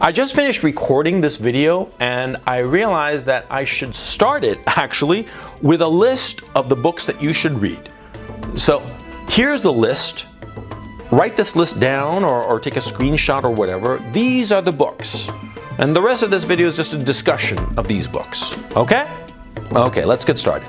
I just finished recording this video and I realized that I should start it actually with a list of the books that you should read. So here's the list. Write this list down or take a screenshot or whatever. These are the books. And the rest of this video is just a discussion of these books. Okay? Okay, let's get started.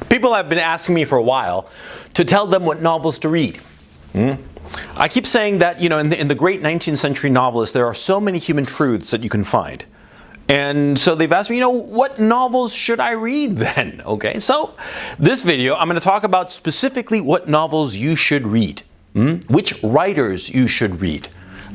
People have been asking me for a while to tell them what novels to read. I keep saying that, in the great 19th century novelists, there are so many human truths that you can find. And so they've asked me, what novels should I read then? Okay, so this video, I'm going to talk about specifically what novels you should read, which writers you should read,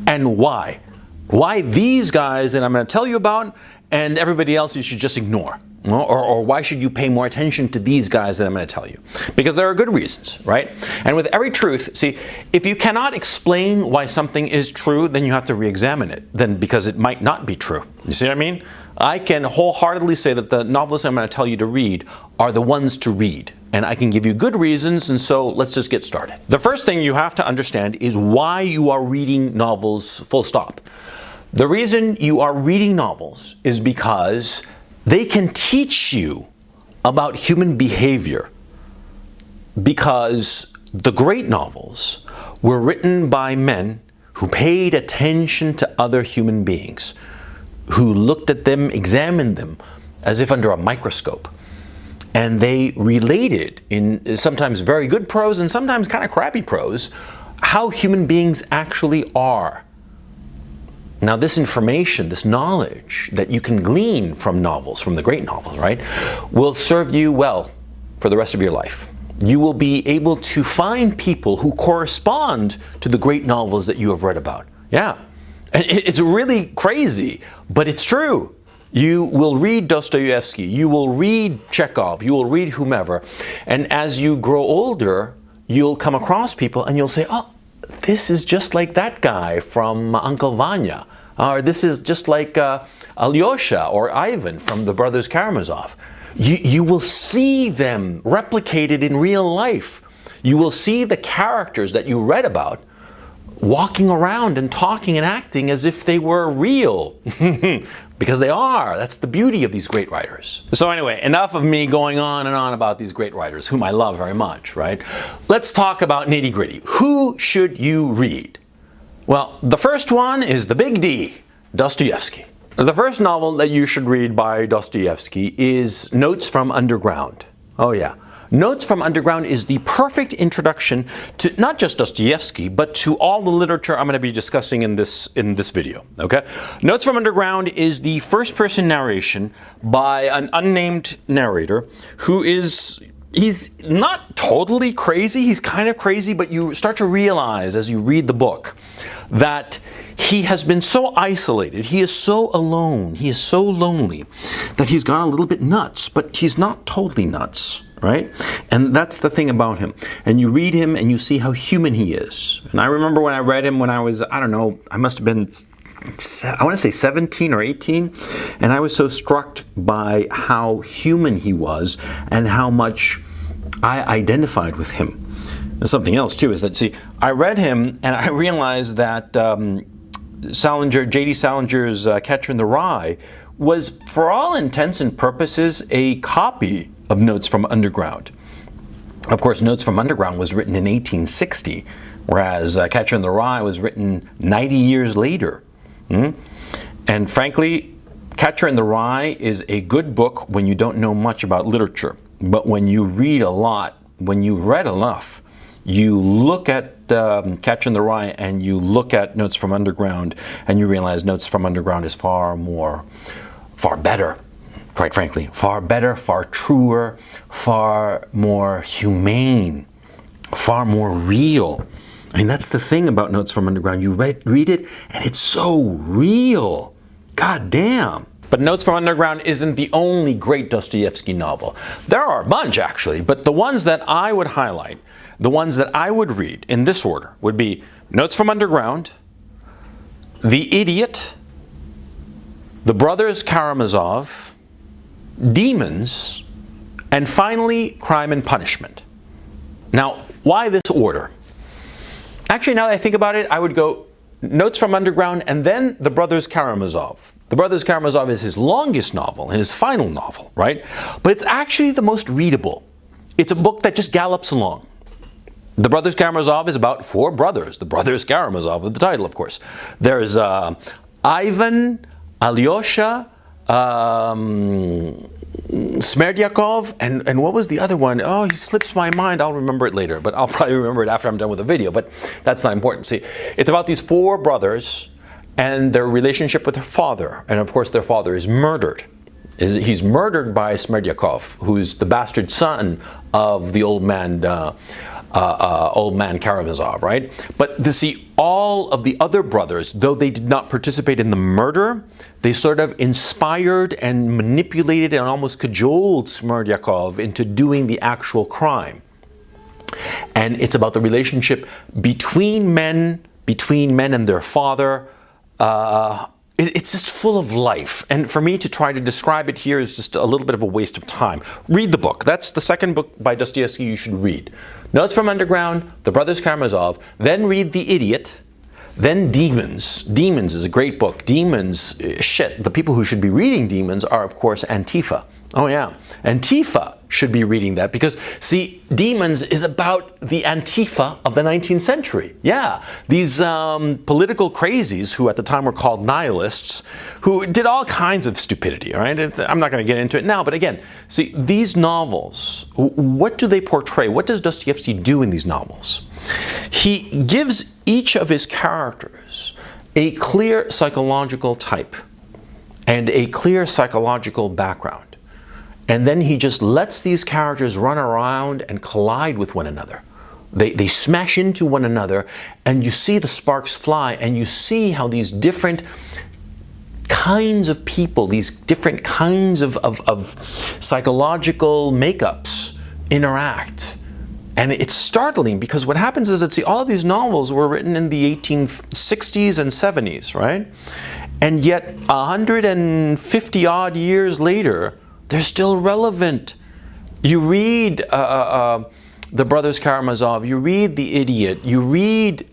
and why. Why these guys that I'm going to tell you about and everybody else you should just ignore. Or why should you pay more attention to these guys that I'm going to tell you? Because there are good reasons, right? And with every truth, see, if you cannot explain why something is true, then you have to re-examine it, then because it might not be true. You see what I mean? I can wholeheartedly say that the novelists I'm going to tell you to read are the ones to read. And I can give you good reasons, and so let's just get started. The first thing you have to understand is why you are reading novels, full stop. The reason you are reading novels is because they can teach you about human behavior, because the great novels were written by men who paid attention to other human beings, who looked at them, examined them as if under a microscope. And they related in sometimes very good prose and sometimes kind of crappy prose how human beings actually are. Now this information, this knowledge that you can glean from novels, from the great novels, right, will serve you well for the rest of your life. You will be able to find people who correspond to the great novels that you have read about. Yeah, and it's really crazy, but it's true. You will read Dostoevsky, you will read Chekhov, you will read whomever, and as you grow older, you'll come across people and you'll say, oh, this is just like that guy from Uncle Vanya. Or this is just like Alyosha or Ivan from the Brothers Karamazov. You will see them replicated in real life. You will see the characters that you read about walking around and talking and acting as if they were real. Because they are. That's the beauty of these great writers. So anyway, enough of me going on and on about these great writers, whom I love very much, right? Let's talk about nitty-gritty. Who should you read? Well, the first one is the big D, Dostoevsky. The first novel that you should read by Dostoevsky is Notes from Underground. Oh yeah. Notes from Underground is the perfect introduction to not just Dostoevsky, but to all the literature I'm going to be discussing in this video. Okay? Notes from Underground is the first-person narration by an unnamed narrator who he's not totally crazy, he's kind of crazy, but you start to realize as you read the book that he has been so isolated, he is so alone, he is so lonely, that he's gone a little bit nuts, but he's not totally nuts. Right? And that's the thing about him. And you read him and you see how human he is. And I remember when I read him when I was, I don't know, I must have been, I want to say 17 or 18. And I was so struck by how human he was and how much I identified with him. And something else too is that, see, I read him and I realized that J.D. Salinger's Catcher in the Rye was, for all intents and purposes, a copy of Notes from Underground. Of course, Notes from Underground was written in 1860, whereas Catcher in the Rye was written 90 years later. And frankly, Catcher in the Rye is a good book when you don't know much about literature. But when you read a lot, when you've read enough, you look at Catcher in the Rye and you look at Notes from Underground and you realize Notes from Underground is far better. Quite frankly, far better, far truer, far more humane, far more real. I mean, that's the thing about Notes from Underground. You read it, and it's so real. God damn. But Notes from Underground isn't the only great Dostoevsky novel. There are a bunch, actually, but the ones that I would highlight, the ones that I would read in this order, would be Notes from Underground, The Idiot, The Brothers Karamazov, demons, and finally Crime and Punishment. Now, why this order? Actually, now that I think about it, I would go Notes from Underground and then The Brothers Karamazov. The Brothers Karamazov is his longest novel, his final novel, right? But it's actually the most readable. It's a book that just gallops along. The Brothers Karamazov is about four brothers. The Brothers Karamazov, with the title, of course. There's Ivan, Alyosha, Smerdyakov, and what was the other one? Oh, he slips my mind. I'll remember it later, but I'll probably remember it after I'm done with the video, but that's not important. See, it's about these four brothers and their relationship with their father. And of course, their father is murdered. He's murdered by Smerdyakov, who's the bastard son of the old man Karamazov, right? But see, all of the other brothers, though they did not participate in the murder, they sort of inspired and manipulated and almost cajoled Smerdyakov into doing the actual crime. And it's about the relationship between men and their father. It's just full of life. And for me to try to describe it here is just a little bit of a waste of time. Read the book. That's the second book by Dostoevsky you should read. Notes from Underground, The Brothers Karamazov, then read The Idiot, then Demons. Demons is a great book. Demons, shit, the people who should be reading Demons are, of course, Antifa. Oh yeah, Antifa should be reading that because, see, Demons is about the Antifa of the 19th century. Yeah, these political crazies who at the time were called nihilists, who did all kinds of stupidity, right? I'm not going to get into it now, but again, see, these novels, what do they portray? What does Dostoevsky do in these novels? He gives each of his characters a clear psychological type and a clear psychological background. And then he just lets these characters run around and collide with one another. They smash into one another, and you see the sparks fly, and you see how these different kinds of people, these different kinds of psychological makeups interact. And it's startling because what happens is that, see, all of these novels were written in the 1860s and 70s, right? And yet 150 odd years later, they're still relevant. You read The Brothers Karamazov, you read The Idiot, you read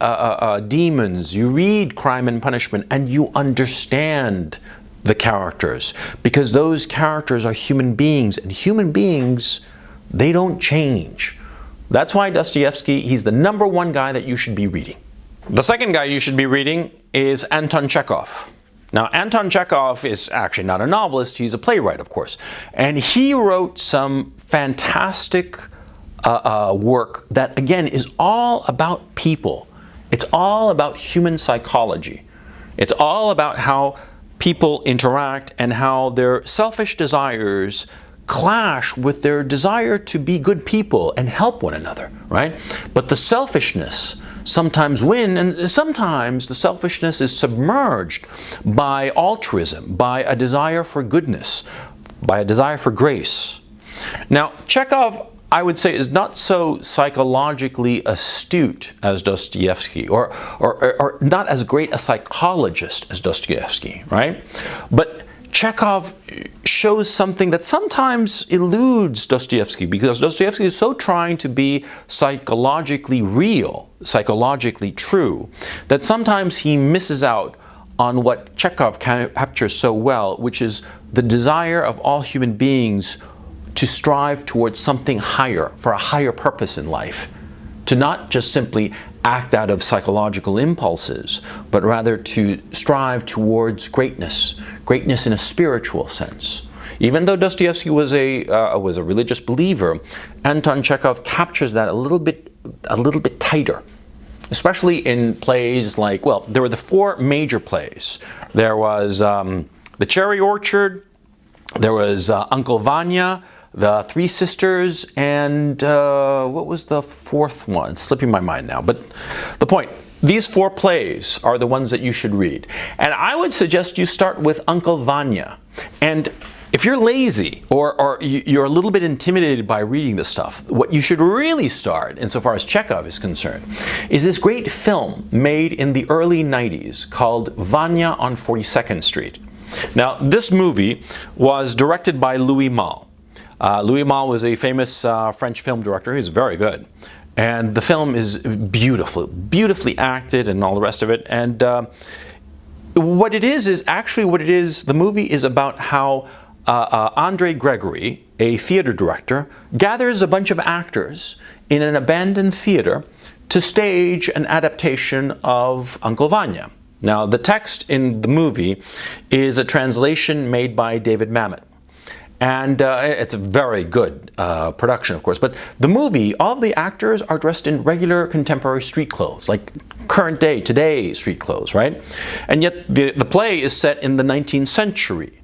Demons, you read Crime and Punishment, and you understand the characters because those characters are human beings, and human beings, they don't change. That's why Dostoevsky, he's the number one guy that you should be reading. The second guy you should be reading is Anton Chekhov. Now, Anton Chekhov is actually not a novelist, he's a playwright, of course. And he wrote some fantastic work that, again, is all about people. It's all about human psychology. It's all about how people interact and how their selfish desires clash with their desire to be good people and help one another, right? But the selfishness sometimes win, and sometimes the selfishness is submerged by altruism, by a desire for goodness, by a desire for grace. Now, Chekhov, I would say, is not so psychologically astute as Dostoevsky, or not as great a psychologist as Dostoevsky, right? But Chekhov shows something that sometimes eludes Dostoevsky because Dostoevsky is so trying to be psychologically real, psychologically true, that sometimes he misses out on what Chekhov captures so well, which is the desire of all human beings to strive towards something higher, for a higher purpose in life, to not just simply act out of psychological impulses, but rather to strive towards greatness in a spiritual sense. Even though Dostoevsky was a religious believer, Anton Chekhov captures that a little bit tighter, especially in plays like, well, there were the four major plays. There was The Cherry Orchard, there was Uncle Vanya, The Three Sisters, and what was the fourth one? It's slipping my mind now. But the point, these four plays are the ones that you should read. And I would suggest you start with Uncle Vanya. And if you're lazy or you're a little bit intimidated by reading this stuff, what you should really start, insofar as Chekhov is concerned, is this great film made in the early 90s called Vanya on 42nd Street. Now, this movie was directed by Louis Malle. Louis Malle was a famous French film director. He's very good. And the film is beautifully acted and all the rest of it. And what it is actually what it is. The movie is about how Andre Gregory, a theater director, gathers a bunch of actors in an abandoned theater to stage an adaptation of Uncle Vanya. Now, the text in the movie is a translation made by David Mamet. And it's a very good production, of course. But the movie, all of the actors are dressed in regular contemporary street clothes, like current day, today street clothes, right? And yet the play is set in the 19th century.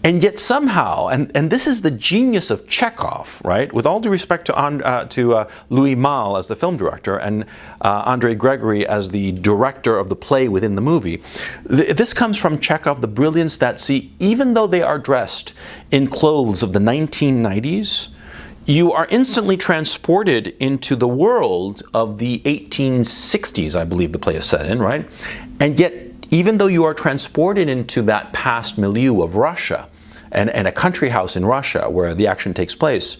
And yet somehow, and this is the genius of Chekhov, right? With all due respect to Louis Malle as the film director and Andre Gregory as the director of the play within the movie, this comes from Chekhov, the brilliance that, see, even though they are dressed in clothes of the 1990s, you are instantly transported into the world of the 1860s, I believe the play is set in, right? And yet, even though you are transported into that past milieu of Russia and a country house in Russia where the action takes place,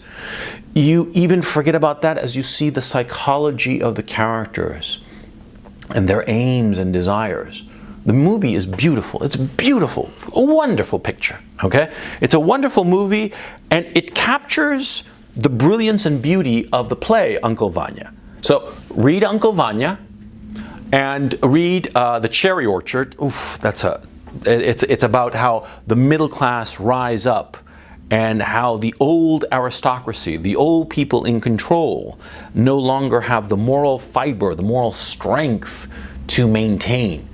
you even forget about that as you see the psychology of the characters and their aims and desires. The movie is beautiful. It's beautiful, a wonderful picture, okay? It's a wonderful movie, and it captures the brilliance and beauty of the play Uncle Vanya. So read Uncle Vanya, and read The Cherry Orchard. Oof, it's about how the middle class rise up and how the old aristocracy, the old people in control, no longer have the moral fiber, the moral strength to maintain.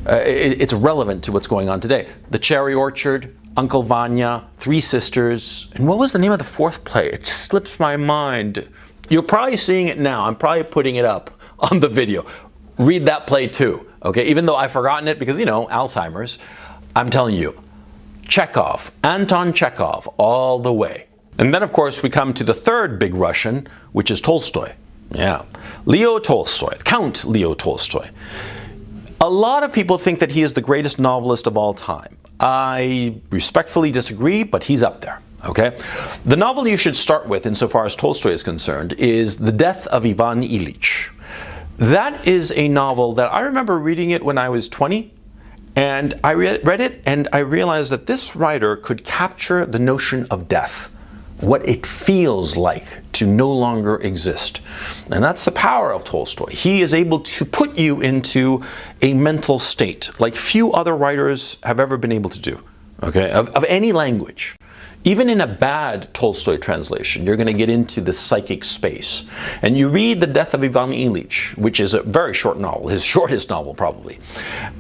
It's relevant to what's going on today. The Cherry Orchard, Uncle Vanya, Three Sisters, and what was the name of the fourth play? It just slips my mind. You're probably seeing it now. I'm probably putting it up on the video. Read that play too, okay? Even though I've forgotten it because, you know, Alzheimer's, I'm telling you, Chekhov, Anton Chekhov, all the way. And then, of course, we come to the third big Russian, which is Tolstoy. Yeah, Leo Tolstoy, Count Leo Tolstoy. A lot of people think that he is the greatest novelist of all time. I respectfully disagree, but he's up there. Okay? The novel you should start with, insofar as Tolstoy is concerned, is The Death of Ivan Ilyich. That is a novel that I remember reading it when I was 20, and I read it and I realized that this writer could capture the notion of death, what it feels like to no longer exist. And that's the power of Tolstoy. He is able to put you into a mental state like few other writers have ever been able to do, okay, of any language. Even in a bad Tolstoy translation, you're going to get into the psychic space. And you read The Death of Ivan Ilyich, which is a very short novel, his shortest novel probably,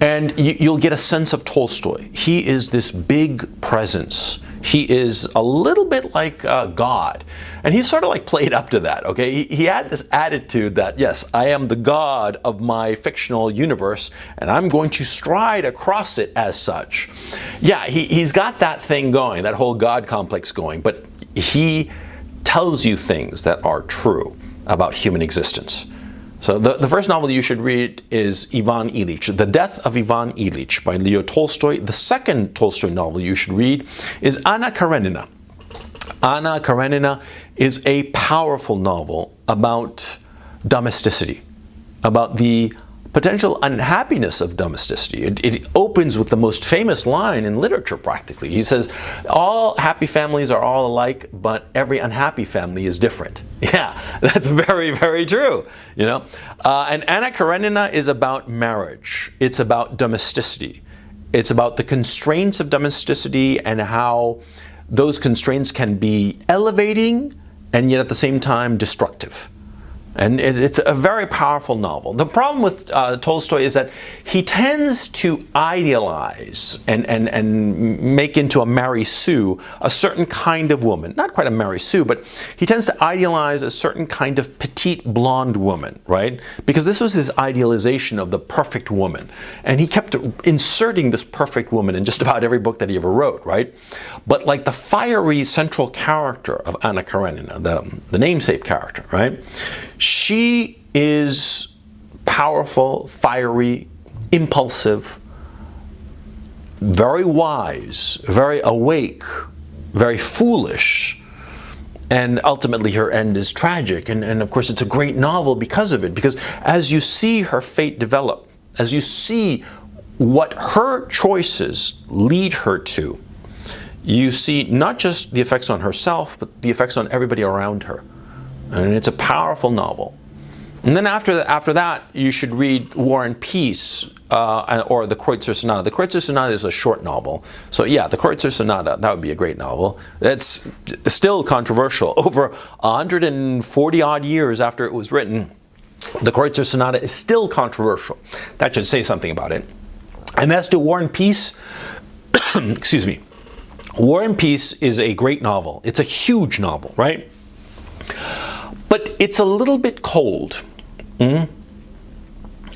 and you'll get a sense of Tolstoy. He is this big presence. He is a little bit like God. And he's sort of like played up to that, okay? He had this attitude that, yes, I am the God of my fictional universe, and I'm going to stride across it as such. Yeah, he's got that thing going, that whole God complex going, but he tells you things that are true about human existence. So the first novel you should read is Ivan Ilyich, The Death of Ivan Ilyich by Leo Tolstoy. The second Tolstoy novel you should read is Anna Karenina. Anna Karenina is a powerful novel about domesticity, about the potential unhappiness of domesticity. It opens with the most famous line in literature, practically. He says, all happy families are all alike, but every unhappy family is different. Yeah, that's very, very true. You know, and Anna Karenina is about marriage. It's about domesticity. It's about the constraints of domesticity and how those constraints can be elevating and yet at the same time destructive. And it's a very powerful novel. The problem with Tolstoy is that he tends to idealize and make into a Mary Sue a certain kind of woman. Not quite a Mary Sue, but he tends to idealize a certain kind of petite blonde woman, right? Because this was his idealization of the perfect woman. And he kept inserting this perfect woman in just about every book that he ever wrote, right? But like the fiery central character of Anna Karenina, the namesake character, right? She is powerful, fiery, impulsive, very wise, very awake, very foolish, and ultimately her end is tragic. And of course it's a great novel because of it, because as you see her fate develop, as you see what her choices lead her to, you see not just the effects on herself, but the effects on everybody around her. And it's a powerful novel. And then after that, you should read War and Peace, or the Kreutzer Sonata. The Kreutzer Sonata is a short novel. So yeah, the Kreutzer Sonata, that would be a great novel. It's still controversial. Over 140 odd years after it was written, the Kreutzer Sonata is still controversial. That should say something about it. And as to War and Peace, excuse me, War and Peace is a great novel. It's a huge novel, right? But it's a little bit cold.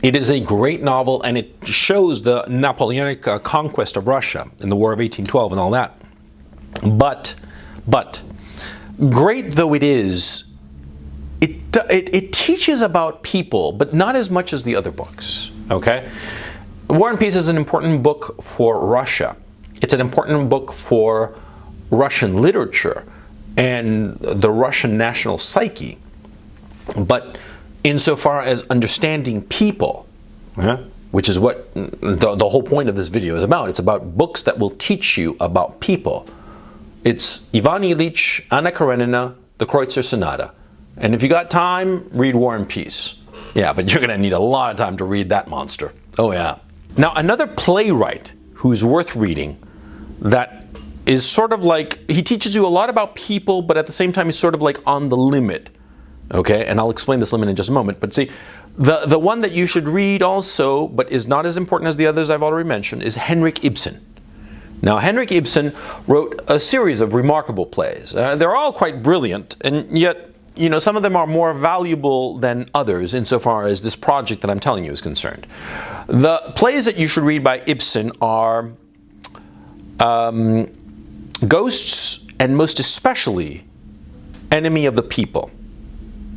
It is a great novel, and it shows the Napoleonic conquest of Russia in the War of 1812 and all that. But great though it is, it teaches about people, but not as much as the other books, okay? War and Peace is an important book for Russia. It's an important book for Russian literature and the Russian national psyche. But insofar as understanding people, which is what the whole point of this video is about, it's about books that will teach you about people. It's Ivan Ilyich, Anna Karenina, the Kreutzer Sonata. And if you got time, read War and Peace. Yeah, but you're going to need a lot of time to read that monster. Oh yeah. Now, another playwright who's worth reading, that is sort of like, he teaches you a lot about people, but at the same time he's sort of like on the limit. Okay, and I'll explain this limit in just a moment. But see, the one that you should read also, but is not as important as the others I've already mentioned, is Henrik Ibsen. Now, Henrik Ibsen wrote a series of remarkable plays. They're all quite brilliant, and yet, you know, some of them are more valuable than others insofar as this project that I'm telling you is concerned. The plays that you should read by Ibsen are Ghosts, and most especially Enemy of the People.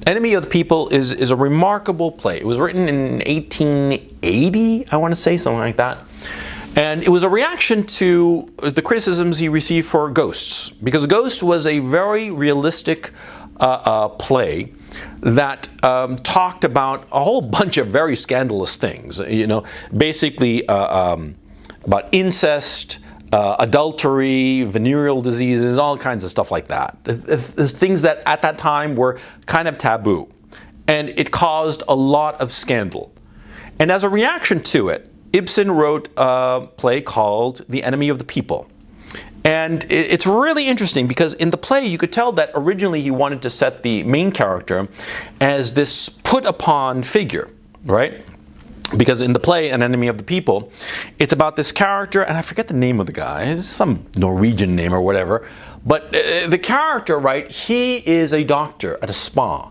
Enemy of the People is a remarkable play. It was written in 1880, I want to say, something like that. And it was a reaction to the criticisms he received for Ghosts, because Ghost was a very realistic play that talked about a whole bunch of very scandalous things. You know, basically about incest, adultery, venereal diseases, all kinds of stuff like that. Things that at that time were kind of taboo. And it caused a lot of scandal. And as a reaction to it, Ibsen wrote a play called The Enemy of the People. And it's really interesting because in the play you could tell that originally he wanted to set the main character as this put upon figure, right? Because in the play, An Enemy of the People, it's about this character, and I forget the name of the guy, it's some Norwegian name or whatever, but the character, right, he is a doctor at a spa,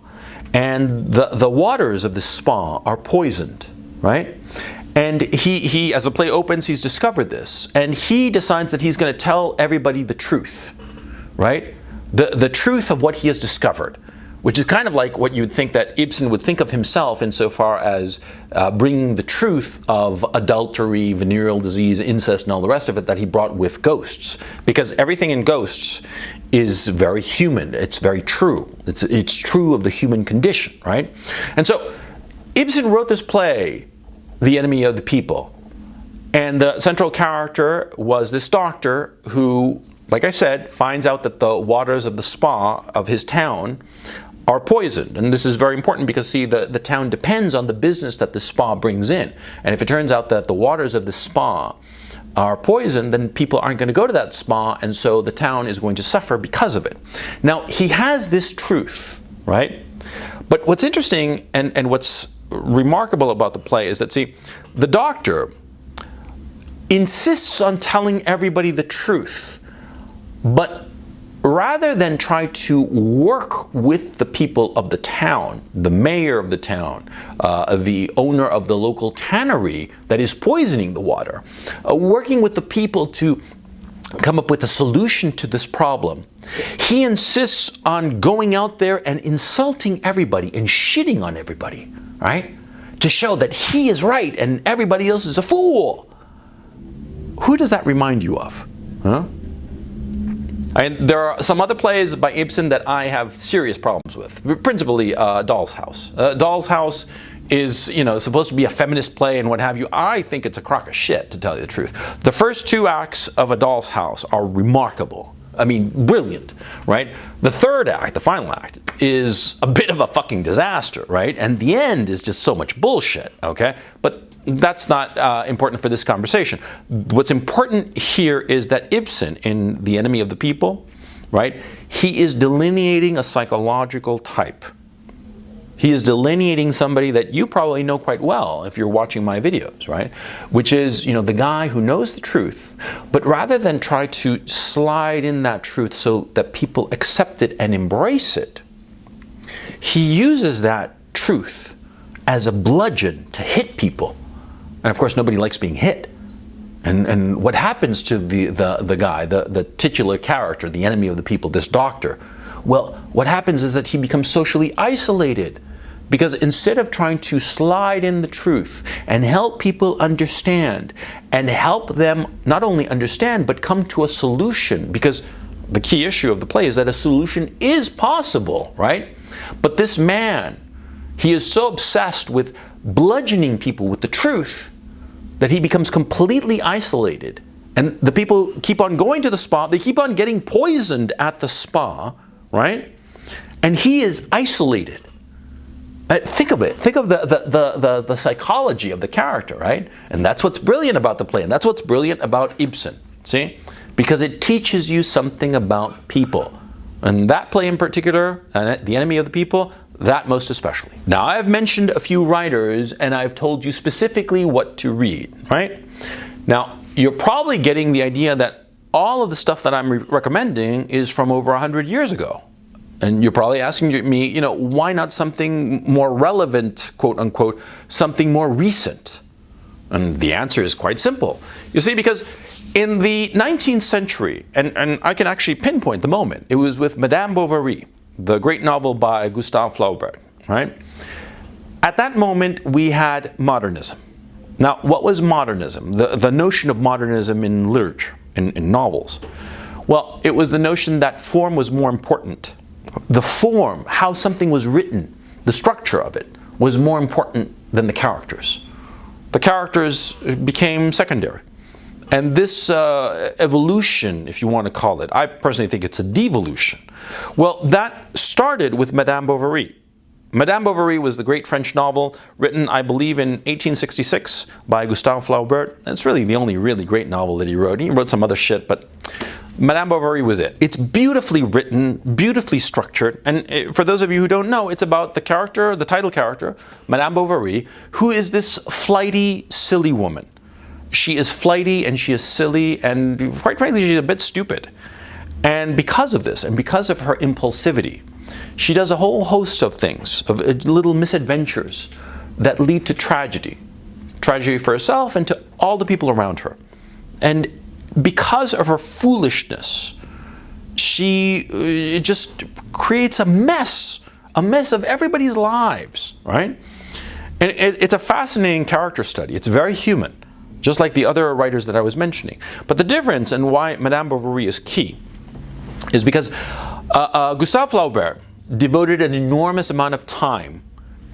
and the waters of the spa are poisoned, right? And he, as the play opens, he's discovered this, and he decides that he's going to tell everybody the truth, right? The truth of what he has discovered. Which is kind of like what you'd think that Ibsen would think of himself insofar as bringing the truth of adultery, venereal disease, incest, and all the rest of it that he brought with Ghosts. Because everything in Ghosts is very human. It's very true. It's true of the human condition, right? And so Ibsen wrote this play, The Enemy of the People. And the central character was this doctor who, like I said, finds out that the waters of the spa of his town are poisoned. And this is very important because, see, the town depends on the business that the spa brings in. And if it turns out that the waters of the spa are poisoned, then people aren't going to go to that spa, and so the town is going to suffer because of it. Now, he has this truth, right? But what's interesting and what's remarkable about the play is that, see, the doctor insists on telling everybody the truth, but rather than try to work with the people of the town, the mayor of the town, the owner of the local tannery that is poisoning the water, working with the people to come up with a solution to this problem, he insists on going out there and insulting everybody and shitting on everybody, right? To show that he is right and everybody else is a fool. Who does that remind you of? Huh? And there are some other plays by Ibsen that I have serious problems with, principally Doll's House. Doll's House is, you know, supposed to be a feminist play and what have you. I think it's a crock of shit, to tell you the truth. The first 2 acts of A Doll's House are remarkable. I mean, brilliant, right? The third act, the final act, is a bit of a fucking disaster, right? And the end is just so much bullshit, okay? But that's not important for this conversation. What's important here is that Ibsen, in The Enemy of the People, right, he is delineating a psychological type. He is delineating somebody that you probably know quite well if you're watching my videos, right? Which is, you know, the guy who knows the truth, but rather than try to slide in that truth so that people accept it and embrace it, he uses that truth as a bludgeon to hit people. And of course, nobody likes being hit. And what happens to the guy, the titular character, the enemy of the people, this doctor? Well, what happens is that he becomes socially isolated. Because instead of trying to slide in the truth and help people understand and help them not only understand but come to a solution, because the key issue of the play is that a solution is possible, right? But this man, he is so obsessed with bludgeoning people with the truth that he becomes completely isolated. And the people keep on going to the spa, they keep on getting poisoned at the spa, right? And he is isolated. Think of it. Think of the psychology of the character, right? And that's what's brilliant about the play, and that's what's brilliant about Ibsen. See? Because it teaches you something about people. And that play in particular, The Enemy of the People, that most especially. Now, I've mentioned a few writers, and I've told you specifically what to read, right? Now, you're probably getting the idea that all of the stuff that I'm recommending is from over 100 years ago. And you're probably asking me, you know, why not something more relevant, quote unquote, something more recent? And the answer is quite simple. You see, because in the 19th century, and I can actually pinpoint the moment, it was with Madame Bovary, the great novel by Gustave Flaubert, right? At that moment, we had modernism. Now, what was modernism? The notion of modernism in literature, in novels. Well, it was the notion that form was more important. The form, how something was written, the structure of it, was more important than the characters. The characters became secondary. And this evolution, if you want to call it, I personally think it's a devolution. Well, that started with Madame Bovary. Madame Bovary was the great French novel written, I believe, in 1866 by Gustave Flaubert. It's really the only really great novel that he wrote. He wrote some other shit, but Madame Bovary was it. It's beautifully written, beautifully structured, and for those of you who don't know, it's about the character, the title character, Madame Bovary, who is this flighty, silly woman. She is flighty and she is silly and quite frankly, she's a bit stupid. And because of this, and because of her impulsivity, she does a whole host of things, of little misadventures that lead to tragedy. Tragedy for herself and to all the people around her. And because of her foolishness, she just creates a mess of everybody's lives, right? And it's a fascinating character study. It's very human, just like the other writers that I was mentioning. But the difference and why Madame Bovary is key is because Gustave Flaubert devoted an enormous amount of time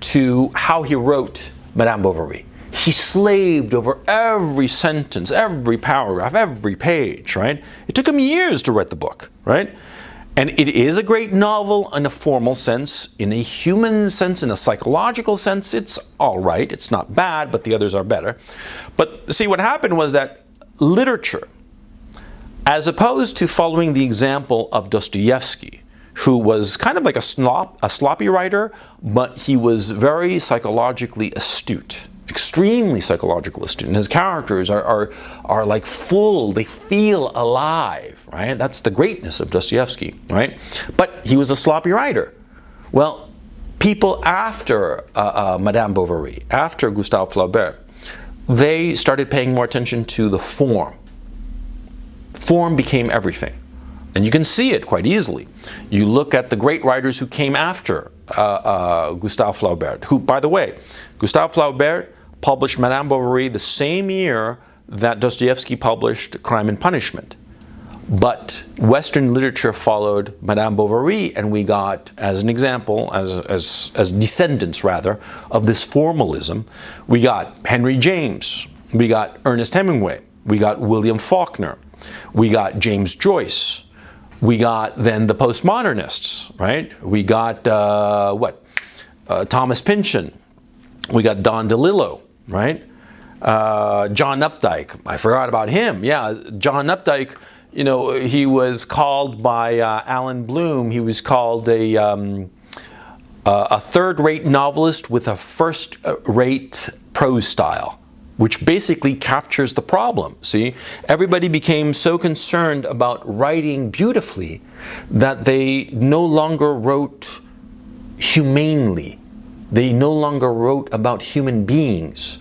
to how he wrote Madame Bovary. He slaved over every sentence, every paragraph, every page, right? It took him years to write the book, right? And it is a great novel in a formal sense. In a human sense, in a psychological sense, it's all right. It's not bad, but the others are better. But see, what happened was that literature, as opposed to following the example of Dostoevsky, who was kind of like a sloppy writer, but he was very psychologically astute. Extremely psychological astute, and his characters are like full, they feel alive, right? That's the greatness of Dostoevsky, right? But he was a sloppy writer. Well, people after Madame Bovary, after Gustave Flaubert, they started paying more attention to the form. Form became everything. And you can see it quite easily. You look at the great writers who came after Gustave Flaubert, who, by the way, Gustave Flaubert published Madame Bovary the same year that Dostoevsky published Crime and Punishment. But Western literature followed Madame Bovary, and we got, as an example, as descendants rather, of this formalism, we got Henry James, we got Ernest Hemingway, we got William Faulkner, we got James Joyce, we got then the postmodernists, right? We got, Thomas Pynchon, we got Don DeLillo, right? John Updike, I forgot about him. Yeah, John Updike, you know, he was called by Alan Bloom, he was called a third-rate novelist with a first-rate prose style, which basically captures the problem. See, everybody became so concerned about writing beautifully that they no longer wrote humanely. They no longer wrote about human beings.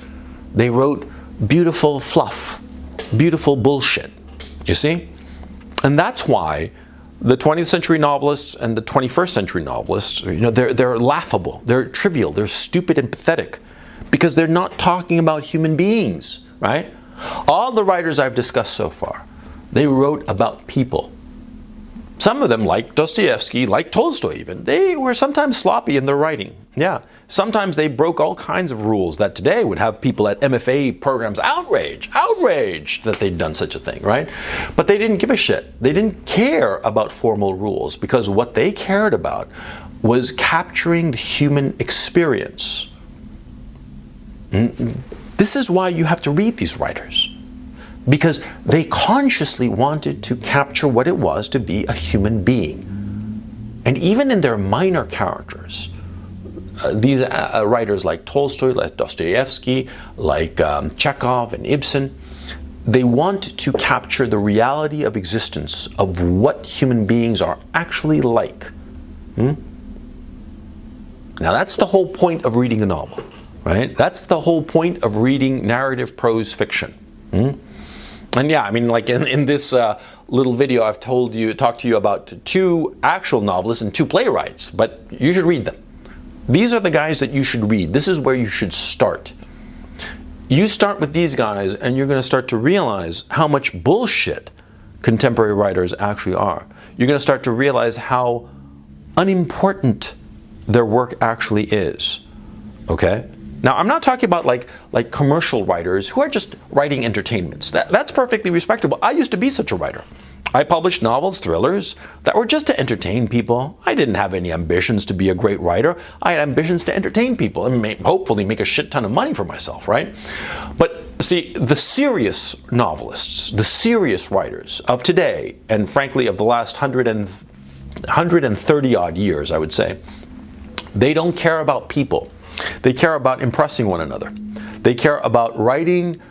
They wrote beautiful fluff, beautiful bullshit, you see? And that's why the 20th century novelists and the 21st century novelists, you know, they're laughable, they're trivial, they're stupid and pathetic, because they're not talking about human beings, right? All the writers I've discussed so far, they wrote about people. Some of them, like Dostoevsky, like Tolstoy even, they were sometimes sloppy in their writing. Yeah, sometimes they broke all kinds of rules that today would have people at MFA programs outraged that they'd done such a thing, right? But they didn't give a shit. They didn't care about formal rules, because what they cared about was capturing the human experience. This is why you have to read these writers, because they consciously wanted to capture what it was to be a human being. And even in their minor characters, these writers like Tolstoy, like Dostoevsky, like Chekhov and Ibsen, they want to capture the reality of existence, of what human beings are actually like. Now that's the whole point of reading a novel, right? That's the whole point of reading narrative prose fiction. And yeah, I mean, like in this little video, I've talked to you about 2 actual novelists and 2 playwrights, but you should read them. These are the guys that you should read. This is where you should start. You start with these guys, and you're going to start to realize how much bullshit contemporary writers actually are. You're going to start to realize how unimportant their work actually is. Okay? Now, I'm not talking about like commercial writers who are just writing entertainments. That's perfectly respectable. I used to be such a writer. I published novels, thrillers, that were just to entertain people. I didn't have any ambitions to be a great writer. I had ambitions to entertain people and hopefully make a shit ton of money for myself, right? But see, the serious novelists, the serious writers of today, and frankly of the last 130 odd years, I would say, they don't care about people. They care about impressing one another. They care about writing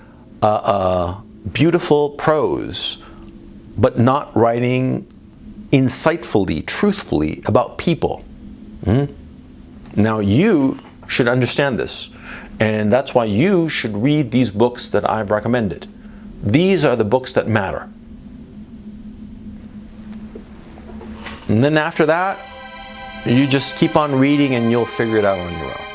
beautiful prose, but not writing insightfully, truthfully about people. Now you should understand this, and that's why you should read these books that I've recommended. These are the books that matter. And then after that, you just keep on reading and you'll figure it out on your own.